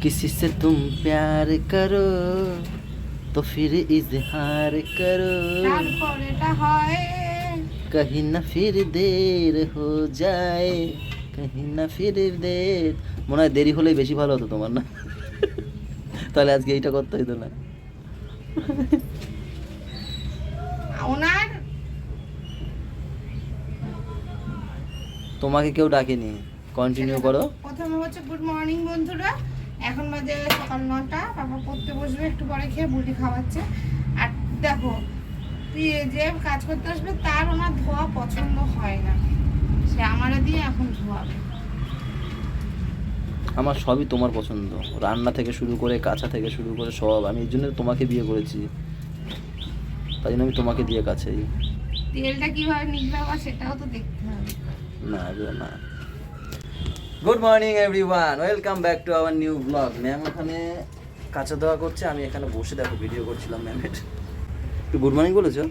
किसी से तुम प्यार करो तो फिर इजहार करो তারপর এটা হয় कहीं ना फिर देर हो जाए कहीं ना फिर देर মনে হয় দেরি হলেই বেশি ভালো হতো তোমার না তাহলে আজকে এইটা করতে হইতো না ওনার তোমাকে কেউ ডাকেনি কন্টিনিউ করো প্রথমে হচ্ছে গুড মর্নিং বন্ধুরা। এখন বাজে সকাল 9টা, বাবা পড়তে বসবে একটু পরে, খেয়ে বুটি খাওয়াচ্ছে। আর দেখো যে কাজ করতে আসবে তার ওনার ধোয়া পছন্দ হয় না, সে আমারে দিয়ে এখন ধোয়াবে। আমার সবই তোমার পছন্দ, রান্না থেকে শুরু করে কাঁচা থেকে শুরু করে সব। আমি এই জন্য তোমাকে বিয়ে করেছি, তাই জন্য আমি তোমাকে দিয়ে কাছেই। তেলটা কিভাবে নিবে আবার সেটাও তো দেখতে হবে। না না। Good morning everyone, welcome back to our new blog. Ma'am ওখানে কাঁচা দেওয়া করছে, আমি এখানে বসে দেখো ভিডিও করছিলাম ম্যামের। একটু গুড মর্নিং বলেছো,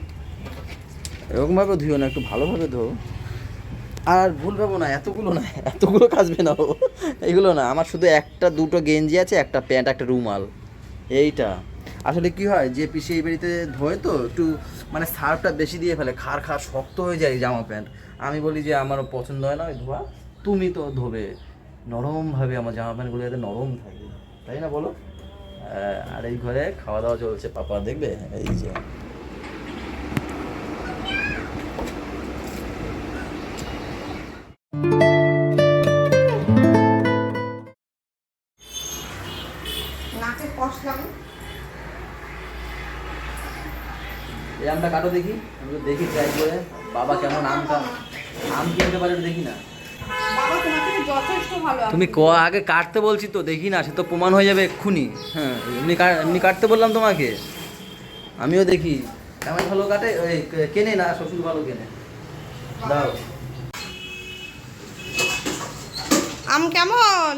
এরকমভাবে ধুও না, একটু ভালোভাবে ধো। আর ভুল ভাবো না, এতগুলো কাচবে না ও, এইগুলো না। আমার শুধু একটা দুটো গেঞ্জি আছে, একটা প্যান্ট, একটা রুমাল, এইটা। আসলে কি হয়, যে পিসি এই বাড়িতে ধোয় তো একটু মানে সার্ফটা বেশি দিয়ে ফেলে, খাড় শক্ত হয়ে যায় জামা প্যান্ট। আমি বলি যে আমারও পছন্দ হয় না ওই ধোয়া, তুমি তো ধোবে নরমভাবে, আমার জামা প্যান্টগুলো যাতে নরম থাকে, তাই না বলো? আর এই ঘরে খাওয়া দাওয়া চলছে, পাপা দেখবে এই যে। নাকে কষলাম। এই আমটা কাটো দেখি, আমি তো দেখি ট্রাই করে বাবা কেমন আম কিনতে পারে দেখি না। বাবা তোমাকে যথেষ্ট ভালো। তুমি আগে কাটতে বলছি তো, দেখি না, সে তো প্রমাণ হয়ে যাবে এক্ষুনি। হ্যাঁ, এমনি কাটতে বললাম তোমাকে, আমিও দেখি কেমন ভালো কাটে। ওই কেনে না, শ্বশুর ভালো কেনে। দাও আম কেমন?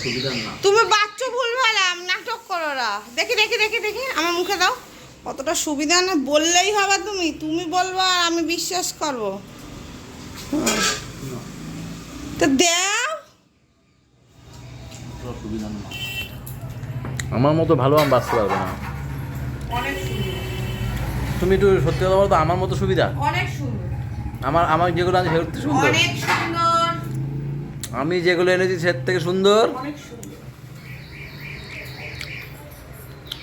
সুবিধা না, তুমি বাচ্চা ভুল ভালাম নাটক করো না। দেখি দেখি দেখি দেখি আমার মুখে দাও। অতটা সুবিধা না বললেই হবে, তুমি বলবো আর আমি বিশ্বাস করবো। তো দাও। সুবিধা না, আমার মতো ভালো আম বাঁচতে পারবে না। অনেক সুন্দর, তুমি একটু সত্যি কথা বলো তো, আমার মতো সুবিধা? অনেক সুন্দর, আমার যেগুলো আছে সেগুলো সুন্দর, অনেক সুন্দর। আমি যেগুলো এনেছি সে থেকে সুন্দর। অনেক সুন্দর।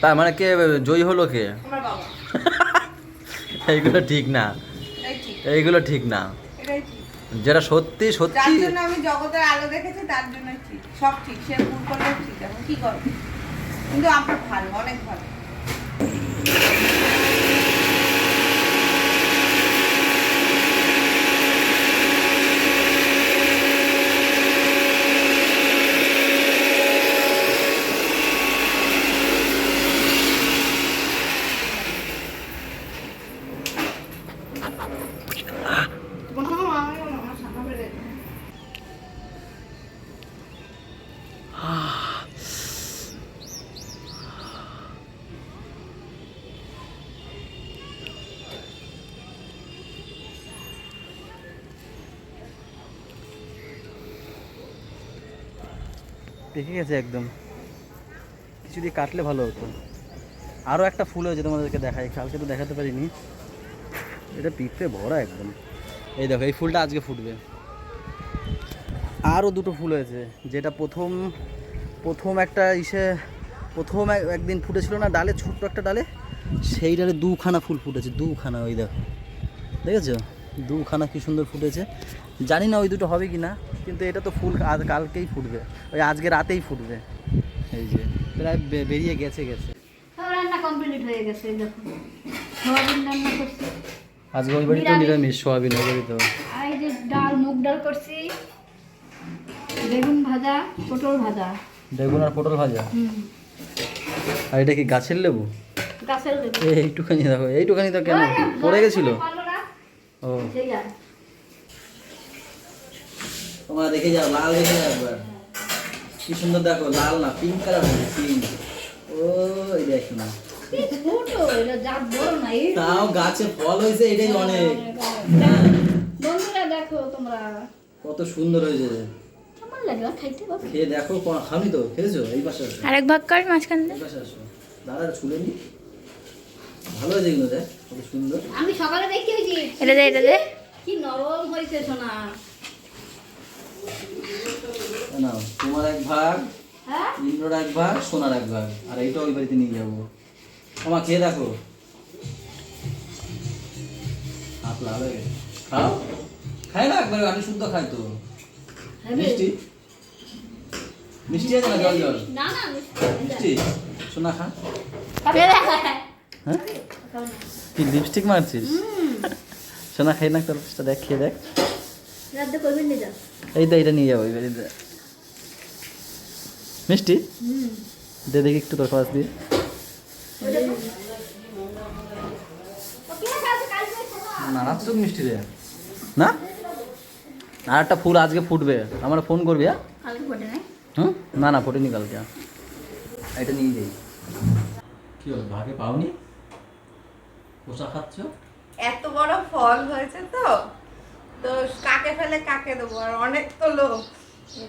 তার মানে কে জয়ী হলো, কে? আমার বাবা। এইগুলো ঠিক না, এটাই ঠিক, এইগুলো ঠিক না। এটাই ঠিক। যেটা সত্যি যার সত্যি, জন্য আমি জগতের আলো দেখেছি তার জন্যই ঠিক, সব ঠিক। সে ভুল করলেও ঠিক, এখন কি করবে? কিন্তু আমার ভালো, অনেক ভালো। পেকে গেছে একদম। কিছু দিয়ে কাটলে ভালো হতো। আরও একটা ফুল হয়েছে, তোমাদেরকে দেখাই, কালকে তো দেখাতে পারিনি। এটা পিঁপড়ে ভরা একদম। এই দেখো, এই ফুলটা আজকে ফুটবে। আরও দুটো ফুল হয়েছে, যেটা প্রথম একটা প্রথম একদিন ফুটেছিল না ডালে, ছোট্ট একটা ডালে, সেই ডালে দুখানা ফুল ফুটেছে, দুখানা। ওই দেখো, দেখেছো? দুখানা কি সুন্দর ফুটেছে। জানি না ওই দুটো হবে কি না, কিন্তু এটা তো ফুল কালকেই ফুটবে, ওই আজকে রাতেই ফুটবে। এই যে প্রায় বেরিয়ে গেছে। রান্না কমপ্লিট হয়ে গেছে, দেখো সোয়াবিন রান্না করছি আজকে ওই বাড়িতে নিরামিষ, সোয়াবিন ওই বাড়িতে। আর এই যে ডাল, মুগ ডাল করছি, বেগুন ভাজা, পটল ভাজা। বেগুন আর পটল ভাজা। আর এটা কি গাছের লেবু? গাছের লেবু। এইটুখানি দেখো, এইটুখানি তো কেন পড়ে গেছিল? ও তোমরা দেখে যাও, লাল দেখে যাও একবার, কি সুন্দর দেখো, লাল না পিঙ্ক কালার হয়েছে, পিঙ্ক। ওই দেখো না, তাও গাছে ফল হয়েছে, এটাই অনেক। বন্ধুরা দেখো তোমরা কত সুন্দর হয়েছে। আমার লাগে আর খাইতে বাবা। খেয়ে দেখো, খাওনি তো? খেয়েছো? এই পাশে আসো, আরেক ভাগ কর মাঝখান এই পাশে আসো। দাদা ছুলে নি, ভালো হয়েছে কিন্তু, দেখ কত সুন্দর। আমি সকালে দেখি হয়েছি এটা দে কি নরম হয়েছে সোনা। না, তোমার এক ভাগ, হ্যাঁ ইন্দ্রর এক ভাগ, সোনার এক ভাগ, আর এইটা ওই বাড়িতে নিয়ে যাবো। আমার খেয়ে দেখো, হাত লাল হয়ে গেছে। খাও, খাই না একবারে, আমি শুদ্ধ খাই তো। মিষ্টি মিষ্টি আছে না? জল জল না না মিষ্টি, সোনা খা। হ্যাঁ হ্যাঁ, কি লিপস্টিক মারছিস? সোনা খাই না, তোর পিসটা দেখ, খেয়ে দেখ। রাতে করবেন না যা। এই তো, এইটা নিয়ে যাবো ওই বাড়িতে। মিষ্টি দে দেখি একটু, তোর কাছ দিয়ে। মারাত্মক মিষ্টি রে। না, আর একটা ফুল আজকে ফুটবে, আমার ফোন করবি। হ্যাঁ, কালকে ফোটে না। হুম, না না ফোটেনি কালকে। এটা নিয়ে যাই। কি হলো, ভাগে পাওনি? পোষা খাচ্ছ? এত বড় ফল হয়েছে তো তো কাকে ফেলে কাকে দেবো, আর অনেক তো লোক,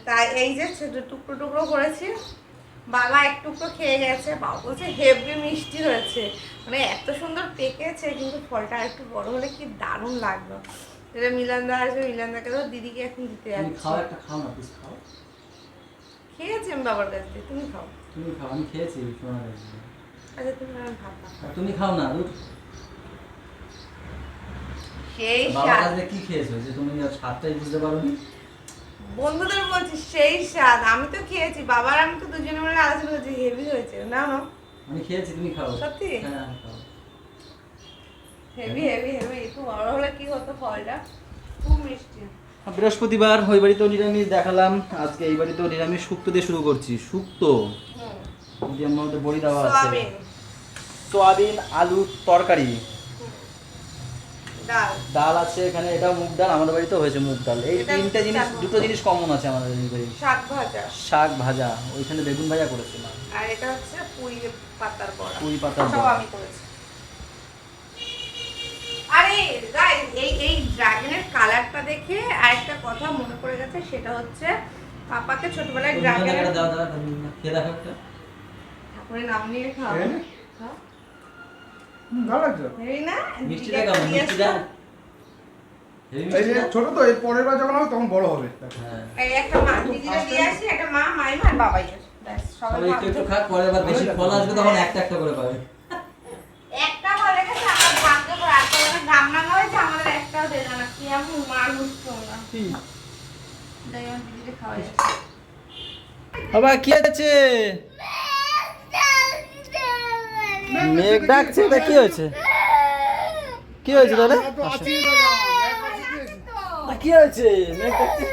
তাই এই যে ছোট টুকরো টুকরো করেছি। বাবা এক টুকরো খেয়ে গেছে, বাবা বলছে হেভি মিষ্টি হয়েছে, মানে এত সুন্দর পেকেছে, কিন্তু ফলটা একটু বড় হলে কি দারুণ লাগলো। এটা মিলানদা আসবে, মিলানদাকে তো দিদিকে এখন দিতে তুমি যাচ্ছি। খাও, একটা খাও না, প্লিজ খাও। খেয়েছি আমি বাবার কাছ থেকে, তুমি খাও। তুমি খাও, আমি খেয়েছি সোনার কাছে। আচ্ছা তুমি ভাত খাও। আর তুমি খাও না, দুধ। সেই বাবার স্বাদ, কাছে কি খেয়েছো যে তুমি আর স্বাদটাই বুঝতে পারোনি? বন্ধুদের বলছি সেই স্বাদ, আমি তো খেয়েছি, বাবার আমি তো দুজনে মিলে আলোচনা করছি, হেভি হয়েছে না না আমি খেয়েছি, তুমি খাও। সত্যি? হ্যাঁ, খাও। হেভি হেভি হেভি, একটু বড় হলে কি হতো ফলটা, খুব মিষ্টি। বৃহস্পতিবার ওই বাড়িতেও নিরামিষ দেখালাম, আজকে এই বাড়িতেও নিরামিষ শুক্তো দিয়ে শুরু করছি। শুক্তো যে মধ্যে বড়ি দেওয়া আছে, সোয়াবিন, সোয়াবিন আলু তরকারি, ডাল, ডাল আছে এখানে, এটাও মুগ ডাল, আমাদের বাড়িতেও হয়েছে মুগ ডাল। এই এটা তিনটা জিনিস, শাক দুটো জিনিস কমন আছে আমাদের এই বাড়ি। শাক ভাজা, শাক ভাজা, ওইখানে বেগুন ভাজা করেছে মা। আর এটা হচ্ছে পুঁই পাতার বড়া, পুঁই পাতার সব বড়া। আমি করেছি। আরে গাইস, এই ড্রাগনের কালারটা দেখে আরেকটা কথা মনে পড়ে গেছে, সেটা হচ্ছে পাপাকে ছোটবেলায় ড্রাগনের দাও দাও, খেয়ে দেখো একটা। ঠাকুরের নাম নিয়ে খাও। খাও। ভালো লাগছে। এই না মিষ্টিটা কেমন? মিষ্টিটা হেভি এই যে মিষ্টি না? ছোট তো, এই পরের বার যখন হবে তখন বড় হবে। হ্যাঁ, এই একটা মা দিদিরা দিয়ে আসি, একটা মা মাইমা আর বাবাই আসে। ব্যাস, সবাই সবাই একটু একটু খাক, পরের বার বেশি ফল আসবে তখন একটা একটা করে পাবে। একটা হলে গেছে, আমার ভাগ্য করে আর কোনো ঘাম ভাঙা হয়েছে, আমাদের একটাও দেয় না, কি এমন মানুষ তোমরা। যাই আমার দিদিকে খাওয়াই। বাবা কি আছে? মেঘ ডাকছে, তা কি হয়েছে? কি হয়েছে দাদা? কি হয়েছে? মেঘ ডাকছে,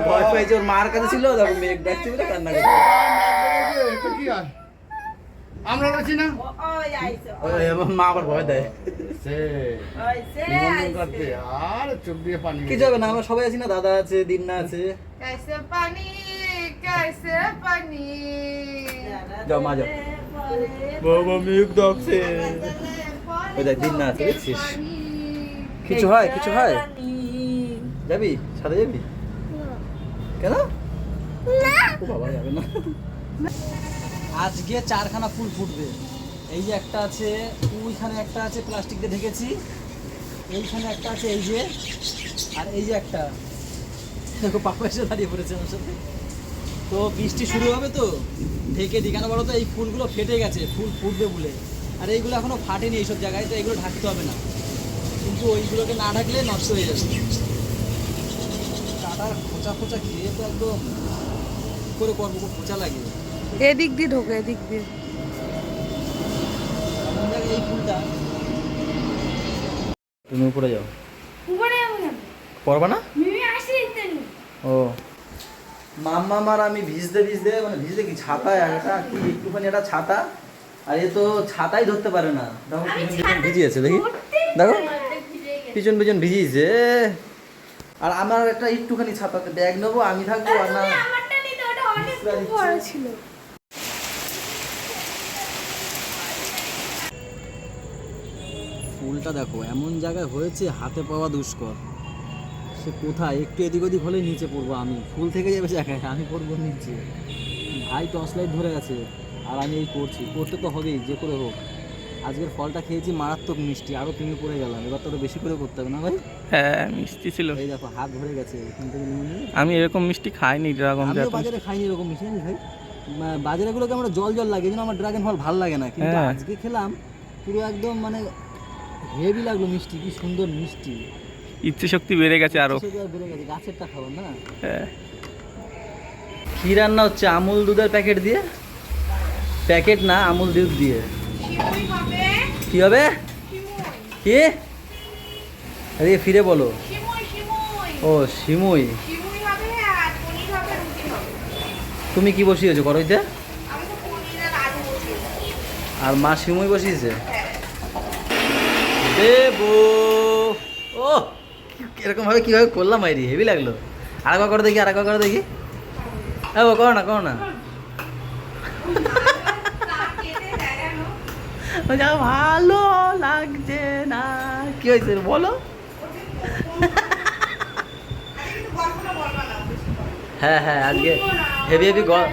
ভয় পাইছে, ওর মার কাছে ছিল, দেখো মেঘ ডাকছে বলে কান্না করছে। এটা কি আর? আমরা আছি না? ওই আমার মা আবার ভয় দেয়। নিমন্ত্রণ করতে, আর চোখ দিয়ে পানি কিছু হবে না, আমরা সবাই আছি না, দাদা আছে, দিন্না আছে। कैसे पानी कैसे पानी যাও মা যাও। বাবা মেঘ ডাকছে। ওই দেখ দিন্না আছে, দেখছিস? কিছু হয়, কিছু হয়? যাবি সাথে যাবি? কেন? ও বাবা যাবে না। আজকে 4খানা ফুল ফুটবে। এই যে একটা আছে, ওইখানে একটা আছে প্লাস্টিক দিয়ে ঢেকেছি, এইখানে একটা আছে, এই যে, আর এই যে একটা। দেখো পাপা এসে দাঁড়িয়ে পড়েছে আমার সাথে। তো বৃষ্টি শুরু হবে তো ঢেকে দিই, কেন বলো তো? এই ফুলগুলো ফেটে গেছে, ফুল ফুটবে বলে, আর এইগুলো এখনো ফাটেনি এইসব জায়গায়, তো এগুলো ঢাকতে হবে না, কিন্তু ওইগুলোকে না ঢাকলে নষ্ট হয়ে যাবে। কাটার খোঁচা খোঁচা খেয়ে তো একদম কী করে করবো, খুব খোঁচা লাগে। এদিক দিয়ে ঢোকে, এদিক দিয়ে এমন জায়গায় এই ফুলটা। তুমি উপরে যাও। উপরে যাবো না। পড়বা না? মিমি আসি ইত্যাদি। ও মাম্মা মার আমি ভিজতে ভিজতে, মানে ভিজতে কি, ছাতা একটা কি একটুখানি একটা ছাতা, আর এ তো ছাতাই ধরতে পারে না। দেখো পিছন পিছন ভিজিয়েছে, দেখি দেখো পিছন পিছন ভিজিয়েছে। আর আমার একটা একটুখানি ছাতাতে ব্যাগ নেবো, আমি থাকবো আর না। আমারটা নিতে, ওটা অনেক বড় ছিল। ফুলটা দেখো এমন জায়গায় হয়েছে, হাতে পাওয়া দুষ্কর। সে কোথায় একটু এদিক ওদিক হলেই নিচে পড়বো আমি, ফুল থেকে যাবে জায়গায়, আমি পড়বো নিচে। ভাই টর্চ লাইট ধরে গেছে আর আমি এই করছি, করতে তো হবেই যে করে হোক। আজকের ফলটা খেয়েছি মারাত্মক মিষ্টি, আরও তুমি পড়ে গেলাম, এবার তো আরো বেশি করে করতে হবে না ভাই? হ্যাঁ মিষ্টি ছিল। এই দেখো হাত ধরে গেছে এখান থেকে নিয়ে নিয়ে। আমি এরকম মিষ্টি খাইনি, ড্রাগন আমিও বাজারে খাইনি এরকম মিষ্টি, জানিস ভাই বাজারেগুলোকে আমরা জল জল লাগে, যেন আমার ড্রাগন ফল ভালো লাগে না, কিন্তু হ্যাঁ। আজকে খেলাম পুরো একদম মানে হেভি লাগলো মিষ্টি, কি সুন্দর মিষ্টি। ইচ্ছে শক্তি বেড়ে গেছে আরো। সেটা বেড়ে গেছে, গাছেরটা খাবার না। হ্যাঁ। কি রান্না হচ্ছে? আমুল দুধের প্যাকেট দিয়ে, প্যাকেট না আমুল দুধ দিয়ে শিমুই হবে, কি হবে? শিমুই, কি আরে ফিরে বলো। শিমুই, শিমুই, ও সিমুই। শিমুই হবে আর পনির হবে, রুটি হবে। তুমি কি বসিয়েছো কড়াইতে? আমি তো পনির আর আলু বসিয়েছি। আর মা সিমুই বসিয়েছে। হ্যাঁ। দেবো। ও এরকম ভাবে কিভাবে করলাম আইরি, হেভি লাগলো। আরেকবার করে দেখি, আরেকবার করে দেখি। ও করো না, করো না। যা ভালো লাগছে না, কি হয়েছে বলো? হ্যাঁ হ্যাঁ, আজকে হেভি হেভি গল্প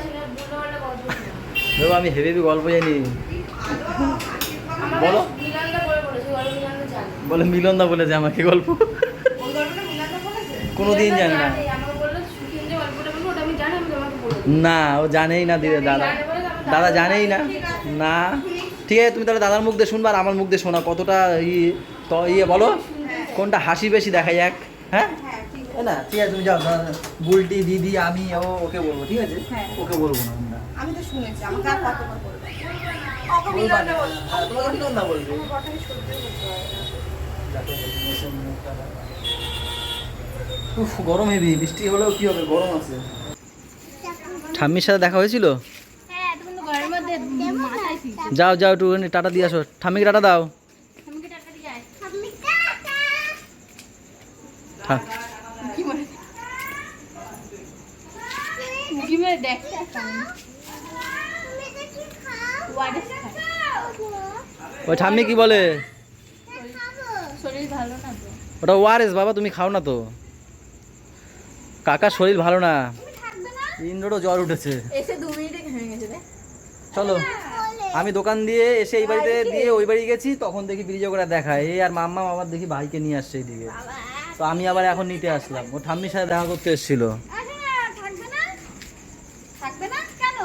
দেবো, আমি হেভি হেভি গল্প জানি। বলো, বলে মিলনদা বলেছে আমাকে গল্প, কোনোদিন জানি না। না ও জানেই না দিদি, দাদা দাদা জানেই না। না ঠিক আছে, তুমি তাহলে দাদার মুখ দিয়ে শুনবা আর আমার মুখ দিয়ে শোনা, কতটা তো বলো কোনটা হাসি বেশি দেখা যাক। হ্যাঁ না ঠিক আছে, তুমি যাও, বুলটি দিদি আমি ওকে বলবো, ঠিক আছে? ওকে বলবো না আমরা। আমি তো শুনেছি, আমাকে আর কতবার বলবে? বলবা না, হ্যাঁ, তোমাকে মিলনদা বলবে। উফ গরম হেভি, বৃষ্টি হলেও কি হবে, গরম আছে। ঠাম্মির সাথে দেখা হয়েছিল? হ্যাঁ তুমি তো ঘরের মধ্যে মাথায় ছিল। যাও যাও একটু টাটা দিয়ে আসো, ঠাম্মিকে টাটা দাও। আমাকে টাকা দিয়ে আয়। হ্যাঁ কি মানে কি মানে দেখ ওই ঠাম্মি কি বলে? শরীর ভালো না তো। ওটা ওয়ারেস বাবা, তুমি খাও না তো। কাকার শরীর ভালো না, ইন্দ্রও জ্বর উঠেছে। এসে 2 মিনিটে ঘেমে গেছে রে। চলো, আমি দোকান দিয়ে এসে এই বাড়িতে দিয়ে ওই বাড়ি গেছি, তখন দেখি ব্রিজে করে দেখায় এই আর মাম্মা আবার দেখি ভাইকে নিয়ে আসছে এইদিকে, তো আমি আবার এখন নিতে আসলাম। ও ঠাম্মির সাথে দেখা করতে এসেছিল। থাকবে না? থাকবে না কেন?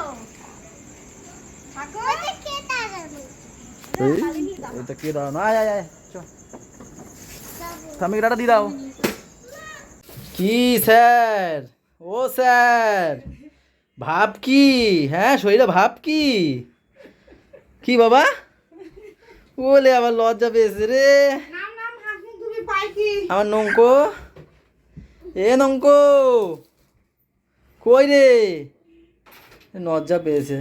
থাকো। এটা কে দাও না, আয় আয় আয় চ, ঠাম্মিকে টাটা দিয়ে দাও। কি স্যার? ও স্যার ভাব কি? হ্যাঁ শরীরে ভাব কি? কি বাবা বলে আবার লজ্জা পেয়েছে রে নাম নাম হাত মুখ ধুবি, পাই কি? আমার নঙ্কো। এ নঙ্কো কই রে? লজ্জা পেয়েছে।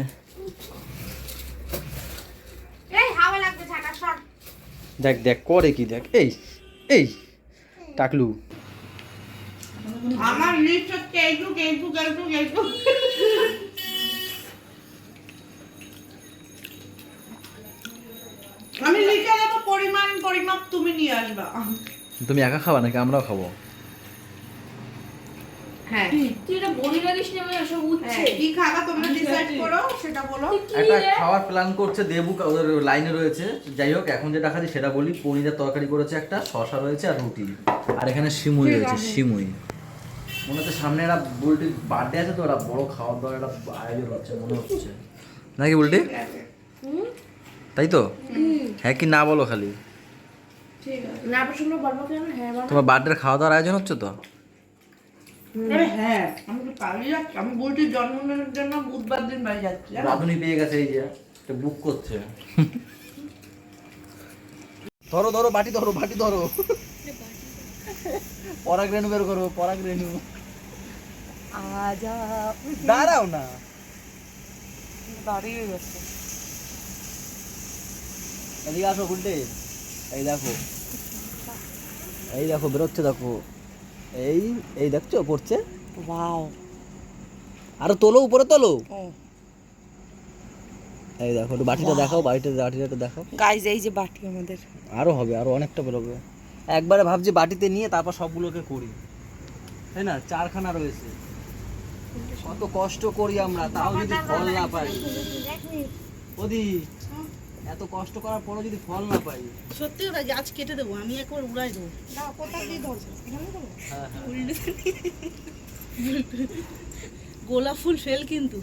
এই হাওয়া লাগবে, ছাটা সর। দেখ দেখ করে কি, দেখ এই এই টাকলু। আমার লিস্ট হচ্ছে এইটুক এইটুক এইটুক এইটুক। আমি লিখে দেবো পরিমাণ, পরিমাপ তুমি নিয়ে আসবা। তুমি একা খাবা নাকি আমরাও খাবো? হ্যাঁ তুই এটা বলি লাগিস না, আমি এসব উঠছে। কি খাবা তোমরা ডিসাইড করো, সেটা বলো। একটা খাওয়ার প্ল্যান করছে দেবু, ওদের লাইনে রয়েছে। যাই হোক এখন যেটা খাচ্ছি সেটা বলি। পনিরের তরকারি করেছে একটা, শসা রয়েছে আর রুটি, আর এখানে সিমুই রয়েছে। সিমুই মনে হচ্ছে সামনে একটা বুলটির বার্থডে আছে, তো ওরা বড় খাওয়ার দাওয়ার একটা আয়োজন হচ্ছে মনে হচ্ছে নাকি বুলটি? তাই তো? হ্যাঁ কি না বলো খালি। ঠিক আছে, না প্রশ্ন বলবো কেন? হ্যাঁ বলো। তোমার বার্থডের খাওয়া দাওয়ার আয়োজন হচ্ছে তো? আরে হ্যাঁ, আমি তো পালিয়ে যাচ্ছি। আমি বুলটির জন্মদিনের জন্য বুধবার দিন বাড়ি যাচ্ছি, জানো? রাধুনি পেয়ে গেছে, এই যে বুক করছে। ধরো ধরো বাটি ধরো, বাটি ধরো। পরাগ রেণু বের করবো, পরাগ রেণু। আজা দাঁড়াও না, দাঁড়িয়ে গেছে। এদিকে আসো উল্টে। এই দেখো, এই দেখো বেরোচ্ছে, দেখো এই এই দেখছো পড়ছে। ওয়াও, আরো তোলো, উপরে তোলো। ও এই দেখো একটু বাটিটা দেখাও, বাটিটা দেখাও। গাইজ এই যে বাটি আমাদের। আরো হবে, আরো অনেকটা বেরোবে। একবারে ভাবছি বাটিতে নিয়ে তারপর সবগুলোকে করি। তাই না? 4খানা রয়েছে। কত কষ্ট করি আমরা, তাও যদি ফল না পাই। ওদি, এত কষ্ট করার পরও যদি ফল না পাই। সত্যি ওরা গাছ কেটে দেবো, আমি একবার উড়াই দেবো। দাও, কোথায় দিয়ে ধরছো? এখানে ধরো? হ্যাঁ হ্যাঁ। গোলাপ ফুল ফেল কিন্তু।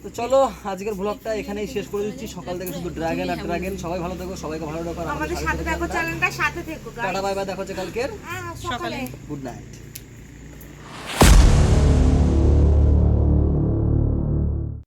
তো চলো আজকের ব্লগটা এখানেই শেষ করে দিচ্ছি। সকাল থেকে শুধু ড্রাগন আর ড্রাগন। সবাই ভালো থাকো, সবাইকে ভালো রাখো। আমাদের সাথে দেখো, চ্যানেলটা সাথে থেকো। টাটা বাই বাই, দেখা হচ্ছে কালকের সকালে। Good night.